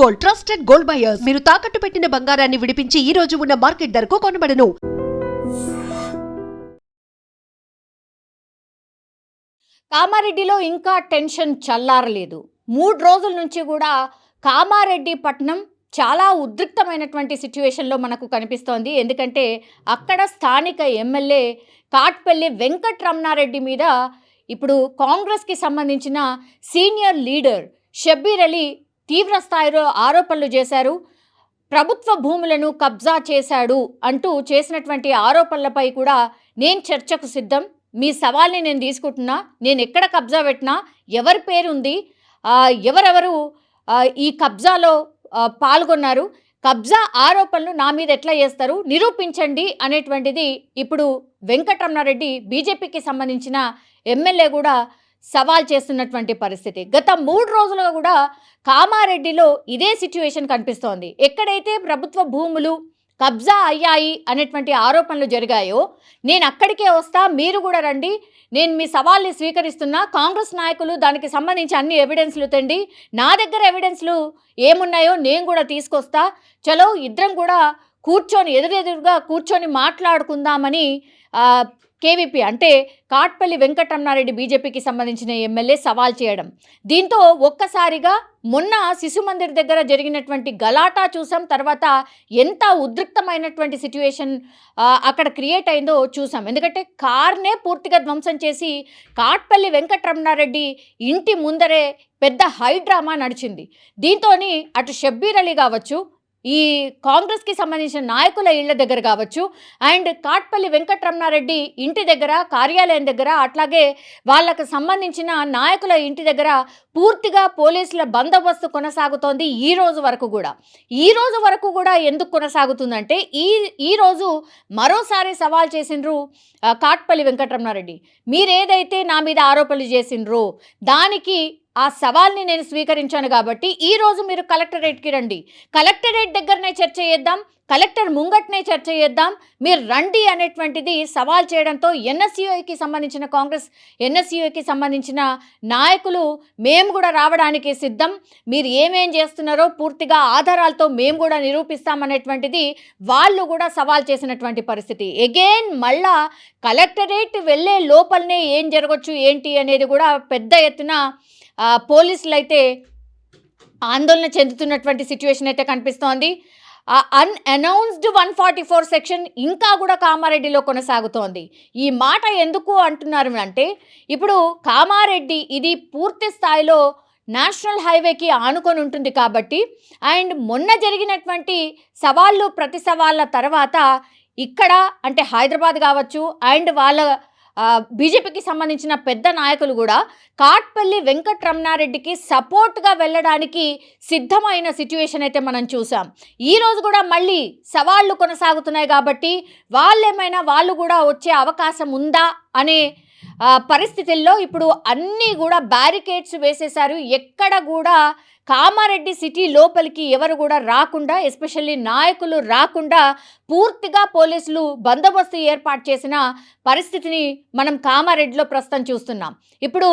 Gold, trusted gold buyers. మీరు తాకట్టు పెట్టిన బంగారాన్ని విడిపించి ఈ రోజు ఉన్న మార్కెట్ ధరకు కొనబడను. కామారెడ్డిలో ఇంకా టెన్షన్ చల్లారలేదు. 3 రోజుల నుంచి కూడా కామారెడ్డి పట్టణం చాలా ఉద్రిక్తమైనటువంటి సిచ్యువేషన్లో మనకు కనిపిస్తోంది. ఎందుకంటే అక్కడ స్థానిక ఎమ్మెల్యే కాట్పల్లి వెంకటరమణారెడ్డి మీద ఇప్పుడు కాంగ్రెస్కి సంబంధించిన సీనియర్ లీడర్ షబ్బీర్ అలీ తీవ్ర స్థాయిలో ఆరోపణలు చేశారు. ప్రభుత్వ భూములను కబ్జా చేశాడు అంటూ చేసినటువంటి ఆరోపణలపై కూడా నేను చర్చకు సిద్ధం, మీ సవాల్ని నేను తీసుకుంటున్నా, నేను ఎక్కడ కబ్జా పెట్టినా, ఎవరి పేరుంది, ఎవరెవరు ఈ కబ్జాలో పాల్గొన్నారు, కబ్జా ఆరోపణలు నా మీద ఎట్లా చేస్తారు నిరూపించండి అనేటువంటిది ఇప్పుడు వెంకటరమణారెడ్డి బీజేపీకి సంబంధించిన ఎమ్మెల్యే కూడా సవాల్ చేస్తున్నటువంటి పరిస్థితి. గత 3 రోజులుగా కూడా కామారెడ్డిలో ఇదే సిచ్యువేషన్ కనిపిస్తోంది. ఎక్కడైతే ప్రభుత్వ భూములు కబ్జా అయ్యాయి అనేటువంటి ఆరోపణలు జరిగాయో నేను అక్కడికే వస్తా, మీరు కూడా రండి, నేను మీ సవాల్ని స్వీకరిస్తున్నా, కాంగ్రెస్ నాయకులు దానికి సంబంధించి అన్ని ఎవిడెన్స్లు తెండి, నా దగ్గర ఎవిడెన్స్లు ఏమున్నాయో నేను కూడా తీసుకొస్తా, చలో ఇద్దరం కూడా కూర్చొని ఎదురెదురుగా కూర్చొని మాట్లాడుకుందామని కేవీపీ అంటే కాట్పల్లి వెంకటరమణారెడ్డి బీజేపీకి సంబంధించిన ఎమ్మెల్యే సవాల్ చేయడం, దీంతో ఒక్కసారిగా మొన్న శిశు మందిర్ దగ్గర జరిగినటువంటి గలాటా చూసాం. తర్వాత ఎంత ఉద్రిక్తమైనటువంటి సిచ్యువేషన్ అక్కడ క్రియేట్ అయిందో చూసాం. ఎందుకంటే కార్నే పూర్తిగా ధ్వంసం చేసి కాట్పల్లి వెంకటరమణారెడ్డి ఇంటి ముందరే పెద్ద హైడ్రామా నడిచింది. దీంతో అటు షబ్బీర్ అలీ కావచ్చు, ఈ కాంగ్రెస్కి సంబంధించిన నాయకుల ఇళ్ల దగ్గర కావచ్చు, అండ్ కాట్పల్లి వెంకటరమణారెడ్డి ఇంటి దగ్గర, కార్యాలయం దగ్గర, అట్లాగే వాళ్ళకు సంబంధించిన నాయకుల ఇంటి దగ్గర పూర్తిగా పోలీసుల బందోబస్తు కొనసాగుతోంది ఈ రోజు వరకు కూడా ఎందుకు కొనసాగుతుందంటే ఈరోజు మరోసారి సవాల్ చేసిండ్రు కాట్పల్లి వెంకటరమణారెడ్డి. మీరేదైతే నా మీద ఆరోపణలు చేసిండ్రో దానికి ఆ సవాల్ని నేను స్వీకరించాను కాబట్టి ఈరోజు మీరు కలెక్టరేట్కి రండి, కలెక్టరేట్ దగ్గరనే చర్చ చేద్దాం, కలెక్టర్ ముంగట్నే చర్చ చేద్దాం, మీరు రండి అనేటువంటిది సవాల్ చేయడంతో ఎన్ఎస్యూఐకి సంబంధించిన కాంగ్రెస్ ఎన్ఎస్యూఐకి సంబంధించిన నాయకులు మేము కూడా రావడానికి సిద్ధం, మీరు ఏమేం చేస్తున్నారో పూర్తిగా ఆధారాలతో మేము కూడా నిరూపిస్తామనేటువంటిది వాళ్ళు కూడా సవాల్ చేసినటువంటి పరిస్థితి. ఎగైన్ మళ్ళా కలెక్టరేట్ వెళ్ళే లోపలనే ఏం జరగచ్చు ఏంటి అనేది కూడా పెద్ద ఎత్తున పోలీసులు అయితే ఆందోళన చెందుతున్నటువంటి సిచ్యువేషన్ అయితే కనిపిస్తోంది. అన్అనౌన్స్డ్ 144 సెక్షన్ ఇంకా కూడా కామారెడ్డిలో కొనసాగుతోంది. ఈ మాట ఎందుకు అంటున్నారు అంటే ఇప్పుడు కామారెడ్డి ఇది పూర్తి స్థాయిలో నేషనల్ హైవేకి ఆనుకొని ఉంటుంది కాబట్టి, అండ్ మొన్న జరిగినటువంటి సవాళ్ళు ప్రతి సవాళ్ళ తర్వాత ఇక్కడ అంటే హైదరాబాద్ కావచ్చు అండ్ వాళ్ళ బీజేపీకి సంబంధించిన పెద్ద నాయకులు కూడా కాట్పల్లి వెంకటరమణారెడ్డికి సపోర్ట్గా వెళ్ళడానికి సిద్ధమైన సిచ్యువేషన్ అయితే మనం చూసాం. ఈరోజు కూడా మళ్ళీ సవాళ్ళు కొనసాగుతున్నాయి కాబట్టి వాళ్ళు కూడా వచ్చే అవకాశం ఉందా అనే పరిస్థితుల్లో ఇప్పుడు అన్నీ కూడా బ్యారికేడ్స్ వేసేశారు. ఎక్కడ కూడా కామారెడ్డి సిటీ లోపలికి ఎవరు కూడా రాకుండా, ఎస్పెషల్లీ నాయకులు రాకుండా పూర్తిగా పోలీసులు బందోబస్తు ఏర్పాటు చేసిన పరిస్థితిని మనం కామారెడ్డిలో ప్రస్తుతం చూస్తున్నాం. ఇప్పుడు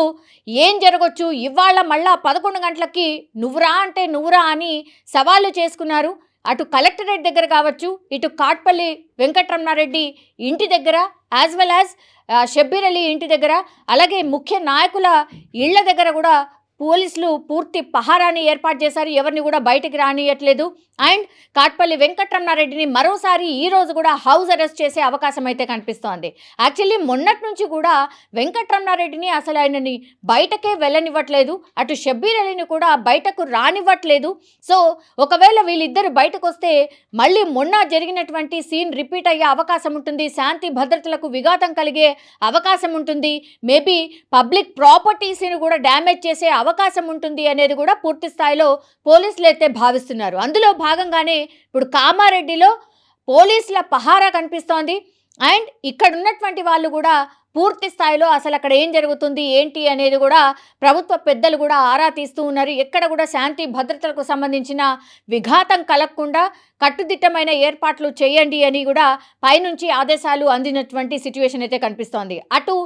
ఏం జరగవచ్చు, ఇవాళ మళ్ళా 11 గంటలకి నువ్వురా అంటే నువ్వురా అని సవాళ్ళు చేసుకున్నారు. అటు కలెక్టరేట్ దగ్గర కావచ్చు, ఇటు కాట్పల్లి వెంకటరమణారెడ్డి ఇంటి దగ్గర, as well as Shabbir Ali ఇంటి దగ్గర, అలాగే ముఖ్య నాయకుల ఇళ్ల దగ్గర కూడా పోలీసులు పూర్తి పహారాన్ని ఏర్పాటు చేశారు, ఎవరిని కూడా బయటికి రానియట్లేదు. అండ్ కాట్పల్లి వెంకటరమణారెడ్డిని మరోసారి ఈరోజు కూడా హౌస్ అరెస్ట్ చేసే అవకాశం అయితే కనిపిస్తోంది. యాక్చువల్లీ మొన్నటి నుంచి కూడా వెంకటరమణారెడ్డిని అసలు ఆయనని బయటకే వెళ్ళనివ్వట్లేదు, అటు షబ్బీర్ అలీని కూడా బయటకు రానివ్వట్లేదు. సో ఒకవేళ వీళ్ళిద్దరు బయటకు వస్తే మళ్ళీ మొన్న జరిగినటువంటి సీన్ రిపీట్ అయ్యే అవకాశం ఉంటుంది, శాంతి భద్రతలకు విఘాతం కలిగే అవకాశం ఉంటుంది, మేబీ పబ్లిక్ ప్రాపర్టీస్ని కూడా డ్యామేజ్ చేసే అవకాశం ఉంటుంది అనేది కూడా పూర్తి స్థాయిలో పోలీసులు అయితే భావిస్తున్నారు. అందులో భాగంగానే ఇప్పుడు కామారెడ్డిలో పోలీసుల పహారా కనిపిస్తోంది. అండ్ ఇక్కడ ఉన్నటువంటి వాళ్ళు కూడా పూర్తి స్థాయిలో అసలు అక్కడ ఏం జరుగుతుంది ఏంటి అనేది కూడా ప్రభుత్వ పెద్దలు కూడా ఆరా తీస్తూ ఉన్నారు. ఎక్కడ కూడా శాంతి భద్రతలకు సంబంధించిన విఘాతం కలగకుండా కట్టుదిట్టమైన ఏర్పాట్లు చేయండి అని కూడా పైనుంచి ఆదేశాలు అందినటువంటి సిచ్యువేషన్ అయితే కనిపిస్తోంది. అటు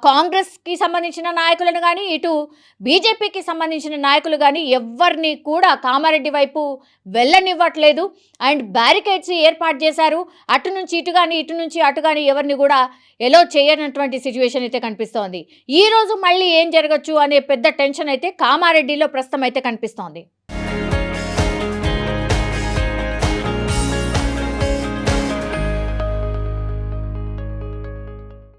కాంగ్రెస్కి సంబంధించిన నాయకులను కానీ, ఇటు బీజేపీకి సంబంధించిన నాయకులు కానీ ఎవ్వరిని కూడా కామారెడ్డి వైపు వెళ్ళనివ్వట్లేదు. అండ్ బ్యారికేడ్స్ ఏర్పాటు చేశారు. అటు నుంచి ఇటు కానీ, ఇటు నుంచి అటు కానీ ఎవరిని కూడా ఎలో చేయనటువంటి సిచ్యువేషన్ అయితే కనిపిస్తోంది. ఈరోజు మళ్ళీ ఏం జరగచ్చు అనే పెద్ద టెన్షన్ అయితే కామారెడ్డిలో ప్రస్తుతం అయితే కనిపిస్తోంది.